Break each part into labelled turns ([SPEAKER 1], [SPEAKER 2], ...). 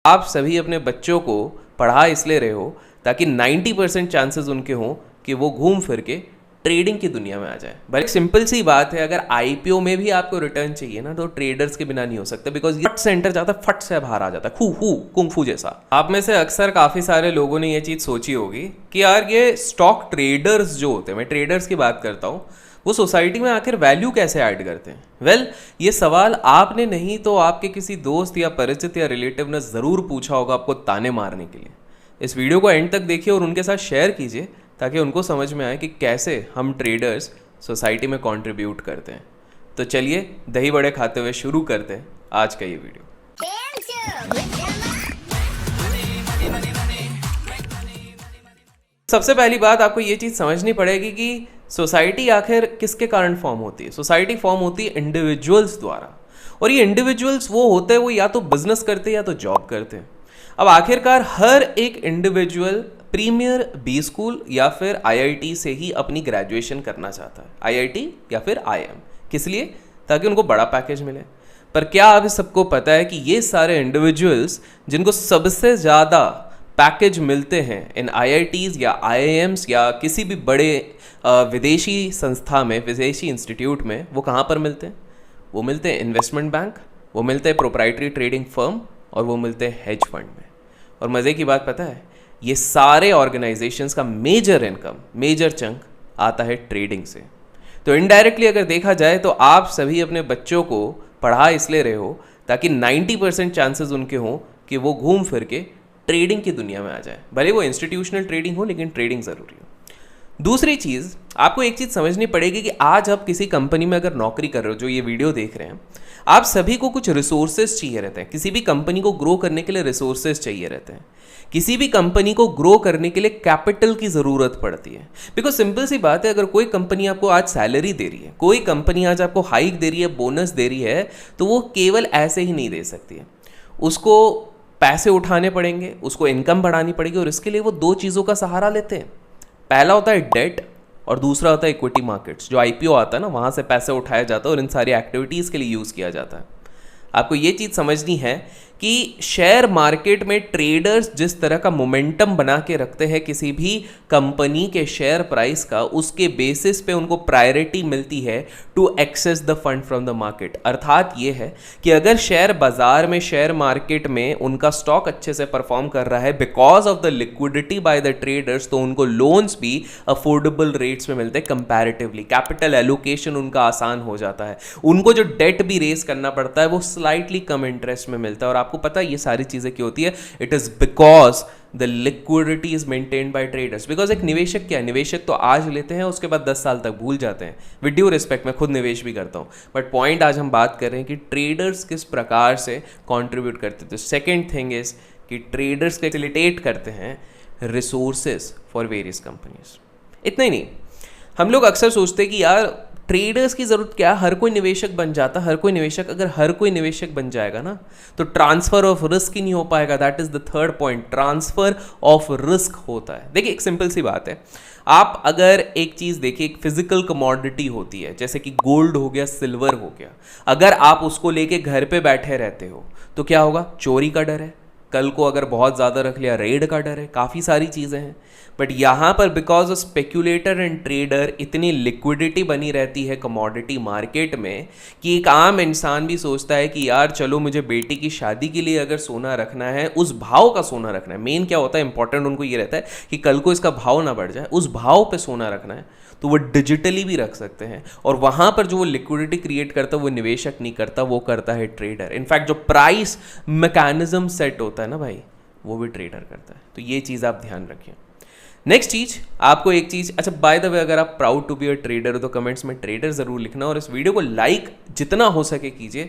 [SPEAKER 1] आप सभी अपने बच्चों को पढ़ा इसलिए रहे हो ताकि 90% चांसेस उनके हों कि वो घूम फिर के ट्रेडिंग की दुनिया में आ जाए। बड़ी सिंपल सी बात है, अगर आईपीओ में भी आपको रिटर्न चाहिए ना तो ट्रेडर्स के बिना नहीं हो सकता, बिकॉज फट से एंटर जाता है, फट से बाहर आ जाता है, हु कुंफू जैसा। आप में से अक्सर काफ़ी सारे लोगों ने ये चीज़ सोची होगी कि यार ये स्टॉक ट्रेडर्स जो होते हैं, मैं ट्रेडर्स की बात करता हूँ, वो सोसाइटी में आखिर वैल्यू कैसे ऐड करते हैं। वेल, ये सवाल आपने नहीं तो आपके किसी दोस्त या परिचित या रिलेटिव ने ज़रूर पूछा होगा आपको ताने मारने के लिए। इस वीडियो को एंड तक देखिए और उनके साथ शेयर कीजिए ताकि उनको समझ में आए कि कैसे हम ट्रेडर्स सोसाइटी में कंट्रीब्यूट करते हैं। तो चलिए दही बड़े खाते हुए शुरू करते हैं आज का ये वीडियो। सबसे पहली बात आपको ये चीज़ समझनी पड़ेगी कि सोसाइटी आखिर किसके कारण फॉर्म होती है। सोसाइटी फॉर्म होती है इंडिविजुअल्स द्वारा, और ये इंडिविजुअल्स वो होते हैं वो या तो बिजनेस करते हैं या तो जॉब करते हैं। अब आखिरकार हर एक इंडिविजुअल प्रीमियर बी स्कूल या फिर आईआईटी से ही अपनी ग्रेजुएशन करना चाहता है, आईआईटी या फिर आईएम, किस लिए? ताकि उनको बड़ा पैकेज मिले। पर क्या आप सबको पता है कि ये सारे इंडिविजुअल्स जिनको सबसे ज़्यादा पैकेज मिलते हैं इन आईआईटीज़ या आईआईएम्स या किसी भी बड़े विदेशी संस्था में, विदेशी इंस्टीट्यूट में, वो कहाँ पर मिलते हैं? वो मिलते हैं इन्वेस्टमेंट बैंक, वो मिलते हैं प्रोप्राइटरी ट्रेडिंग फर्म, और वो मिलते हैं हेज फंड में। और मज़े की बात पता है, ये सारे ऑर्गेनाइजेशंस का मेजर इनकम, मेजर चंक आता है ट्रेडिंग से। तो इनडायरेक्टली अगर देखा जाए तो आप सभी अपने बच्चों को पढ़ा इसलिए रहे हो ताकि 90% चांसेस उनके हों कि वो घूम फिर के ट्रेडिंग की दुनिया में आ जाए, भले वो इंस्टीट्यूशनल ट्रेडिंग हो, लेकिन ट्रेडिंग ज़रूरी हो। दूसरी चीज़, आपको एक चीज़ समझनी पड़ेगी कि आज आप किसी कंपनी में अगर नौकरी कर रहे हो, जो ये वीडियो देख रहे हैं, आप सभी को कुछ रिसोर्सेज चाहिए रहते हैं। किसी भी कंपनी को ग्रो करने के लिए रिसोर्सेज चाहिए रहते हैं। किसी भी कंपनी को ग्रो करने के लिए कैपिटल की ज़रूरत पड़ती है। बिकॉज सिंपल सी बात है, अगर कोई कंपनी आपको आज सैलरी दे रही है, कोई कंपनी आज आपको हाइक दे रही है, बोनस दे रही है, तो वो केवल ऐसे ही नहीं दे सकती है। उसको पैसे उठाने पड़ेंगे, उसको इनकम बढ़ानी पड़ेगी, और इसके लिए वो दो चीज़ों का सहारा लेते हैं। पहला होता है डेट और दूसरा होता है इक्विटी मार्केट्स। जो आईपीओ आता है ना, वहाँ से पैसे उठाया जाता है और इन सारी एक्टिविटीज़ के लिए यूज़ किया जाता है। आपको ये चीज़ समझनी है कि शेयर मार्केट में ट्रेडर्स जिस तरह का मोमेंटम बना के रखते हैं किसी भी कंपनी के शेयर प्राइस का, उसके बेसिस पे उनको प्रायोरिटी मिलती है to access the fund from the market. अर्थात ये है कि अगर शेयर बाजार में, शेयर मार्केट में उनका स्टॉक अच्छे से परफॉर्म कर रहा है because of the liquidity by the traders, तो उनको लोन्स भी अफोर्डेबल रेट्स में मिलते हैं कंपैरेटिवली। कैपिटल एलोकेशन उनका आसान हो जाता है। उनको जो डेट भी रेस करना पड़ता है वो स्लाइटली कम इंटरेस्ट में मिलता है। और आपको पता है ये सारी चीजें क्यों होती है? It is because the liquidity is maintained by traders. Because एक निवेशक क्या है, निवेशक तो आज लेते हैं, उसके बाद 10 साल तक भूल जाते हैं। विद ड्यू रिस्पेक्ट, मैं खुद निवेश भी करता हूं, बट पॉइंट आज हम बात कर रहे हैं कि ट्रेडर्स किस प्रकार से कॉन्ट्रीब्यूट करते हैं। तो सेकेंड थिंग इज कि ट्रेडर्स फैसिलिटेट करते हैं रिसोर्सेज फॉर वेरियस कंपनीज। इतना ही नहीं, हम लोग अक्सर सोचते हैं कि यार ट्रेडर्स की ज़रूरत क्या, हर कोई निवेशक बन जाता, हर कोई निवेशक, अगर हर कोई निवेशक बन जाएगा ना तो ट्रांसफर ऑफ रिस्क ही नहीं हो पाएगा। That is the third point, transfer of risk होता है। देखिए एक सिंपल सी बात है, आप अगर एक चीज़ देखिए, एक फिजिकल कमोडिटी होती है जैसे कि गोल्ड हो गया, सिल्वर हो गया, अगर आप उसको लेके घर पे बैठे रहते हो तो क्या होगा? चोरी का डर है, कल को अगर बहुत ज़्यादा रख लिया रेड का डर है, काफ़ी सारी चीज़ें हैं। बट यहाँ पर because of speculator and trader इतनी लिक्विडिटी बनी रहती है कमोडिटी मार्केट में कि एक आम इंसान भी सोचता है कि यार चलो मुझे बेटी की शादी के लिए अगर सोना रखना है, उस भाव का सोना रखना है। मेन क्या होता है, इंपॉर्टेंट उनको ये रहता है कि कल को इसका भाव ना बढ़ जाए, उस भाव पे सोना रखना है, तो वो डिजिटली भी रख सकते हैं। और वहाँ पर जो वो लिक्विडिटी क्रिएट करता है वो निवेशक नहीं करता, वो करता है ट्रेडर। इनफैक्ट जो प्राइस मैकेनिज्म सेट होता है ना भाई, वो भी ट्रेडर करता है। तो ये चीज़ आप ध्यान रखिए। नेक्स्ट चीज़, आपको एक चीज़, अच्छा बाय द वे, अगर आप proud to be a trader हो तो कमेंट्स में ट्रेडर ज़रूर लिखना, और इस वीडियो को लाइक जितना हो सके कीजिए,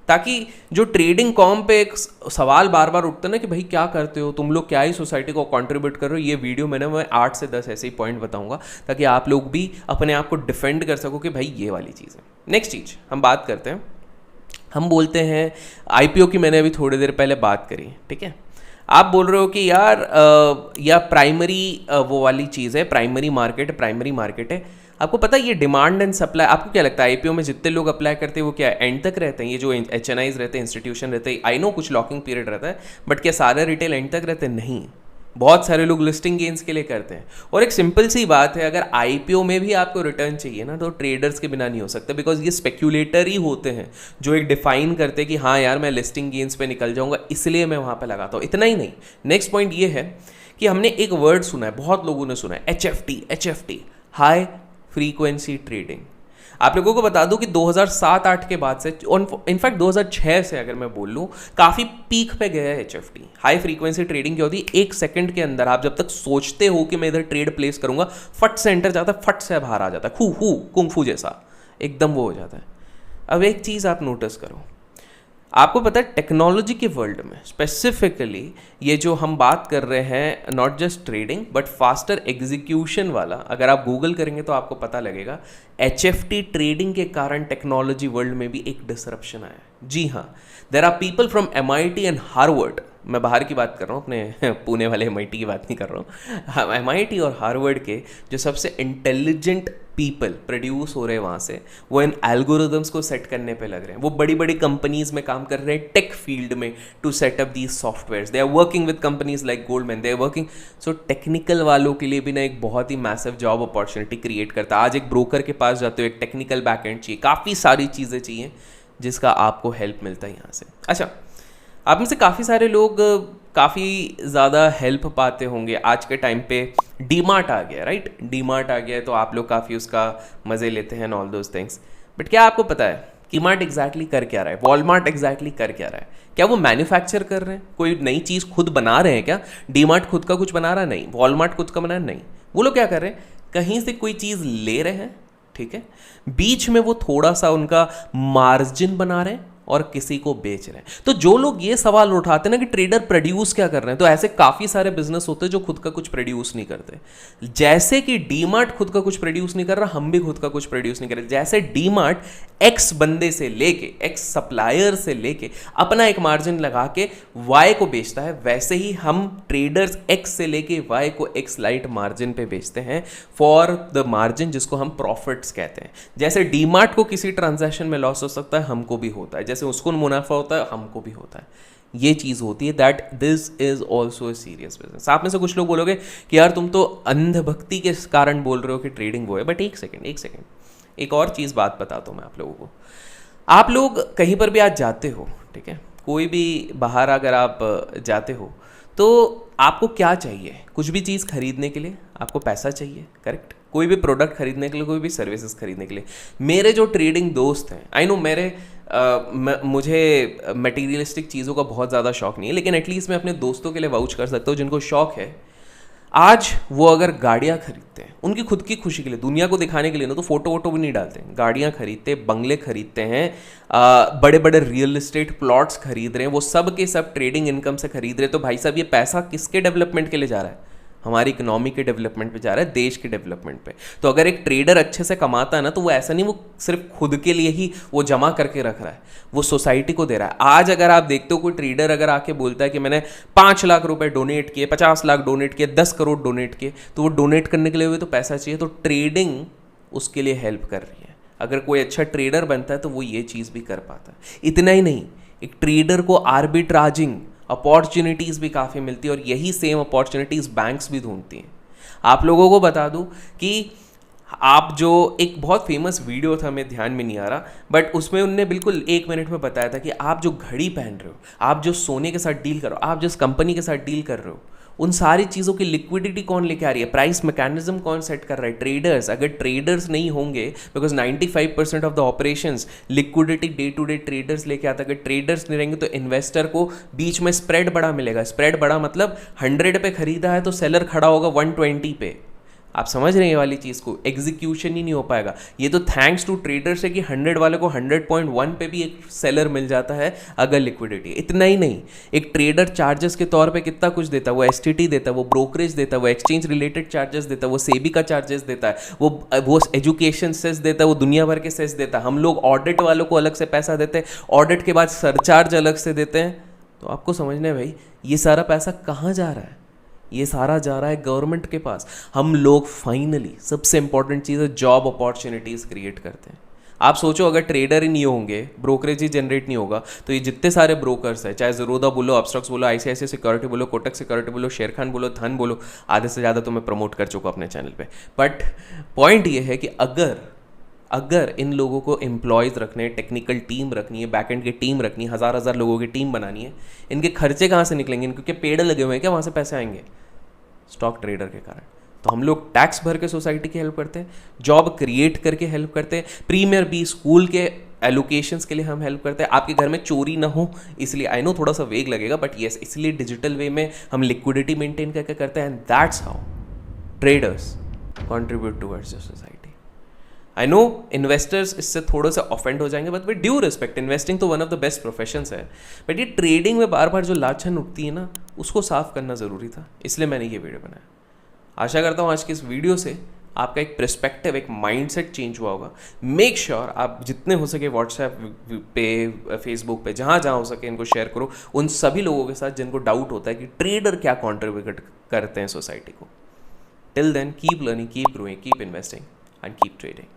[SPEAKER 1] ताकि जो ट्रेडिंग कॉम पे एक सवाल बार बार उठता है ना कि भाई क्या करते हो तुम लोग, क्या ही सोसाइटी को कंट्रीब्यूट कर रहे हो। ये वीडियो मैं 8 से 10 ऐसे ही पॉइंट बताऊंगा ताकि आप लोग भी अपने आप को डिफेंड कर सको कि भाई ये वाली चीज़ है। नेक्स्ट चीज़ हम बात करते हैं, हम बोलते हैं आईपीओ की, मैंने अभी थोड़ी देर पहले बात करी, ठीक है। आप बोल रहे हो कि यार या प्राइमरी वो वाली चीज़ है, प्राइमरी मार्केट है। आपको पता है ये डिमांड एंड सप्लाई, आपको क्या लगता है आईपीओ में जितने लोग अप्लाई करते हैं वो क्या एंड तक रहते हैं? ये जो एचएनआईज रहते हैं, इंस्टीट्यूशन रहते हैं, आई नो कुछ लॉकिंग पीरियड रहता है, बट क्या सारे रिटेल एंड तक रहते हैं? नहीं, बहुत सारे लोग लिस्टिंग गेन्स के लिए करते हैं। और एक सिंपल सी बात है, अगर आईपीओ में भी आपको रिटर्न चाहिए ना तो ट्रेडर्स के बिना नहीं हो सकता, बिकॉज ये स्पेक्यूलेटर ही होते हैं जो एक डिफाइन करते हैं कि हाँ यार मैं लिस्टिंग गेन्स पे निकल जाऊंगा इसलिए मैं वहाँ पे लगाता हूँ। इतना ही नहीं, नेक्स्ट पॉइंट ये है कि हमने एक वर्ड सुना है, बहुत लोगों ने सुना है, H F T, high frequency trading. आप लोगों को बता दूं कि 2007-8 के बाद से, इनफैक्ट 2006 से अगर मैं बोल लूँ, काफ़ी पीक पे गया है एचएफटी। हाई फ्रीक्वेंसी ट्रेडिंग क्या होती है? एक सेकंड के अंदर आप जब तक सोचते हो कि मैं इधर ट्रेड प्लेस करूंगा, फट से एंटर जाता है, फट से बाहर आ जाता है, हु कुंग फू जैसा एकदम वो हो जाता है। अब एक चीज़ आप नोटिस करो, आपको पता है टेक्नोलॉजी के वर्ल्ड में स्पेसिफिकली ये जो हम बात कर रहे हैं, not just trading but faster execution वाला, अगर आप गूगल करेंगे तो आपको पता लगेगा एचएफटी ट्रेडिंग के कारण टेक्नोलॉजी वर्ल्ड में भी एक डिसरप्शन आया है। जी हाँ, there are people from MIT and Harvard, मैं बाहर की बात कर रहा हूँ, अपने पुणे वाले एमआईटी की बात नहीं कर रहा हूँ, एमआईटी और हार्वर्ड के जो सबसे इंटेलिजेंट पीपल प्रोड्यूस हो रहे हैं वहाँ से, वो इन एल्गोरिदम्स को सेट करने पे लग रहे हैं। वो बड़ी बड़ी कंपनीज में काम कर रहे हैं टेक फील्ड में to set up these softwares. They are working with companies like Goldman, they are working. So technical वालों के लिए भी ना एक बहुत ही मैसिव जॉब अपॉर्चुनिटी क्रिएट करता है। आज एक ब्रोकर के पास जाते हो, एक टेक्निकल बैकएंड चाहिए, काफ़ी सारी चीज़ें चाहिए जिसका आपको हेल्प मिलता है यहाँ से। अच्छा, आप में से काफ़ी सारे लोग काफ़ी ज़्यादा हेल्प पाते होंगे आज के टाइम पे। डीमार्ट आ गया, राइट? डीमार्ट आ गया तो आप लोग काफ़ी उसका मज़े लेते हैं, ऑल दोज थिंग्स। बट क्या आपको पता है डीमार्ट एग्जैक्टली कर क्या रहा है? वॉलमार्ट एग्जैक्टली कर क्या रहा है? क्या वो मैन्युफैक्चर कर रहे हैं? कोई नई चीज़ खुद बना रहे हैं क्या? डीमार्ट खुद का कुछ बना रहा नहीं, वॉलमार्ट खुद का बना नहीं। वो लोग क्या कर रहे हैं, कहीं से कोई चीज़ ले रहे हैं, ठीक है, बीच में वो थोड़ा सा उनका मार्जिन बना रहे हैं और किसी को बेच रहे हैं। तो जो लोग ये सवाल उठाते हैं ना कि ट्रेडर प्रोड्यूस क्या कर रहे हैं, तो ऐसे काफ़ी सारे बिजनेस होते हैं जो खुद का कुछ प्रोड्यूस नहीं करते। जैसे कि डीमार्ट खुद का कुछ प्रोड्यूस नहीं कर रहा, हम भी खुद का कुछ प्रोड्यूस नहीं कर रहे। जैसे डीमार्ट एक्स बंदे से लेके, एक्स सप्लायर से लेके अपना एक मार्जिन लगा के वाई को बेचता है, वैसे ही हम ट्रेडर्स एक्स से लेके वाई को एक्स लाइट मार्जिन पे बेचते हैं फॉर द मार्जिन, जिसको हम प्रॉफिट्स कहते हैं। जैसे डीमार्ट को किसी ट्रांजैक्शन में लॉस हो सकता है, हमको भी होता है। जैसे उसको मुनाफा होता है, हमको भी होता है। ये चीज़ होती है that this is also a serious business. आप में से कुछ लोग बोलोगे कि यार तुम तो अंधभक्ति के कारण बोल रहे हो कि ट्रेडिंग वो है, बट एक सेकेंड एक और चीज़ बात बताता हूँ मैं आप लोगों को। आप लोग कहीं पर भी आज जाते हो, ठीक है, कोई भी बाहर अगर आप जाते हो तो आपको क्या चाहिए? कुछ भी चीज़ खरीदने के लिए आपको पैसा चाहिए, करेक्ट? कोई भी प्रोडक्ट खरीदने के लिए, कोई भी सर्विसेज खरीदने के लिए। मेरे जो ट्रेडिंग दोस्त हैं, आई नो मुझे मटेरियलिस्टिक चीज़ों का बहुत ज़्यादा शौक नहीं है, लेकिन एटलीस्ट मैं अपने दोस्तों के लिए वाउच कर सकता हूँ जिनको शौक है। आज वो अगर गाड़ियाँ खरीदते हैं उनकी खुद की खुशी के लिए, दुनिया को दिखाने के लिए ना, तो फोटो वोटो भी नहीं डालते हैं, गाड़ियाँ खरीदते, बंगले खरीदते हैं, बड़े बड़े रियल एस्टेट प्लॉट्स खरीद रहे हैं, वो सब के सब ट्रेडिंग इनकम से खरीद रहे हैं। तो भाई साहब, ये पैसा किसके डेवलपमेंट के लिए जा रहा है? हमारी इकोनॉमी के डेवलपमेंट पे जा रहा है, देश के डेवलपमेंट पे। तो अगर एक ट्रेडर अच्छे से कमाता है ना, तो वो ऐसा नहीं वो सिर्फ खुद के लिए ही वो जमा करके रख रहा है, वो सोसाइटी को दे रहा है। आज अगर आप देखते हो कोई ट्रेडर अगर आके बोलता है कि मैंने 5 लाख रुपए डोनेट किए, 50 लाख डोनेट किए, 10 करोड़ डोनेट किए, तो वो डोनेट करने के लिए भी तो पैसा चाहिए। तो ट्रेडिंग उसके लिए हेल्प कर रही है। अगर कोई अच्छा ट्रेडर बनता है तो वो ये चीज़ भी कर पाता है। इतना ही नहीं, एक ट्रेडर को आर्बिट्राजिंग अपॉर्चुनिटीज़ भी काफ़ी मिलती है, और यही सेम अपॉर्चुनिटीज़ बैंक्स भी ढूंढती हैं। आप लोगों को बता दूं कि आप जो एक बहुत फेमस वीडियो था, मेरे ध्यान में नहीं आ रहा, बट उसमें उनने बिल्कुल 1 मिनट में बताया था कि आप जो घड़ी पहन रहे हो, आप जो सोने के साथ डील कर रहे हो, आप जिस कंपनी के साथ डील कर रहे हो, उन सारी चीज़ों की लिक्विडिटी कौन लेके आ रही है? प्राइस मैकेनिज्म कौन सेट कर रहा है? ट्रेडर्स। अगर ट्रेडर्स नहीं होंगे, because 95% of the operations liquidity day to day traders लेके आता है। अगर ट्रेडर्स नहीं रहेंगे तो इन्वेस्टर को बीच में स्प्रेड बड़ा मिलेगा। स्प्रेड बड़ा मतलब 100 पे खरीदा है तो सेलर खड़ा होगा 120 पे। आप समझ रहे हैं ये वाली चीज़ को? एग्जीक्यूशन ही नहीं हो पाएगा। ये तो थैंक्स टू ट्रेडर्स है कि 100 वाले को 100.1 पे भी एक सेलर मिल जाता है अगर लिक्विडिटी। इतना ही नहीं, एक ट्रेडर चार्जेस के तौर पे कितना कुछ देता है। वो एसटीटी देता है, वो ब्रोकरेज देता है, वो एक्सचेंज रिलेटेड चार्जेस देता है, वो सेबी का चार्जेस देता है, वो एजुकेशन सेस देता है, वो दुनिया भर के सेस देता है। हम लोग ऑडिट वालों को अलग से पैसा देते हैं, ऑडिट के बाद सरचार्ज अलग से देते हैं। तो आपको समझना है भाई, ये सारा पैसा कहाँ जा रहा है? ये सारा जा रहा है गवर्नमेंट के पास। हम लोग फाइनली, सबसे इंपॉर्टेंट चीज़ है, जॉब अपॉर्चुनिटीज़ क्रिएट करते हैं। आप सोचो अगर ट्रेडर ही नहीं होंगे, ब्रोकरेज ही जनरेट नहीं होगा, तो ये जितने सारे ब्रोकर्स हैं, चाहे ज़रोदा बोलो, अपस्टॉक्स बोलो, ICICI सिक्योरिटी बोलो, कोटक सिक्योरिटी बोलो, शेर खान बोलो, धन बोलो, आधे से ज़्यादा तो मैं प्रमोट कर चुका अपने चैनल पे। बट पॉइंट ये है कि अगर इन लोगों को एम्प्लॉयज़ रखने हैं, टेक्निकल टीम रखनी है, बैकएंड की टीम रखनी है, हज़ार लोगों की टीम बनानी है, इनके खर्चे कहाँ से निकलेंगे? क्योंकि पेड़ लगे हुए हैं क्या, वहाँ से पैसे आएंगे? स्टॉक ट्रेडर के कारण। तो हम लोग टैक्स भर के सोसाइटी की हेल्प करते हैं, जॉब क्रिएट करके हेल्प करते हैं, प्रीमियर बी स्कूल के एलोकेशंस के लिए हम हेल्प करते हैं, आपके घर में चोरी ना हो इसलिए। आई नो थोड़ा सा वेग लगेगा, बट येस, इसलिए डिजिटल वे में हम लिक्विडिटी मेंटेन करके करते हैं, and that's how traders contribute towards the society. I know investors इससे थोड़ा सा ऑफेंड हो जाएंगे, but with due respect, investing तो one of the best professions है, बट ये ट्रेडिंग में बार बार जो लाछन उठती है ना, उसको साफ करना ज़रूरी था, इसलिए मैंने ये वीडियो बनाया। आशा करता हूँ आज की इस वीडियो से आपका एक पर्सपेक्टिव, एक माइंडसेट चेंज हुआ होगा। मेक श्योर आप जितने हो सके व्हाट्सएप पे, फेसबुक पे, जहाँ जहाँ हो सके इनको शेयर करो उन सभी लोगों के साथ जिनको डाउट होता है कि ट्रेडर क्या कॉन्ट्रीब्यूट करते हैं सोसाइटी को। Till then keep learning, keep growing, keep investing and keep trading.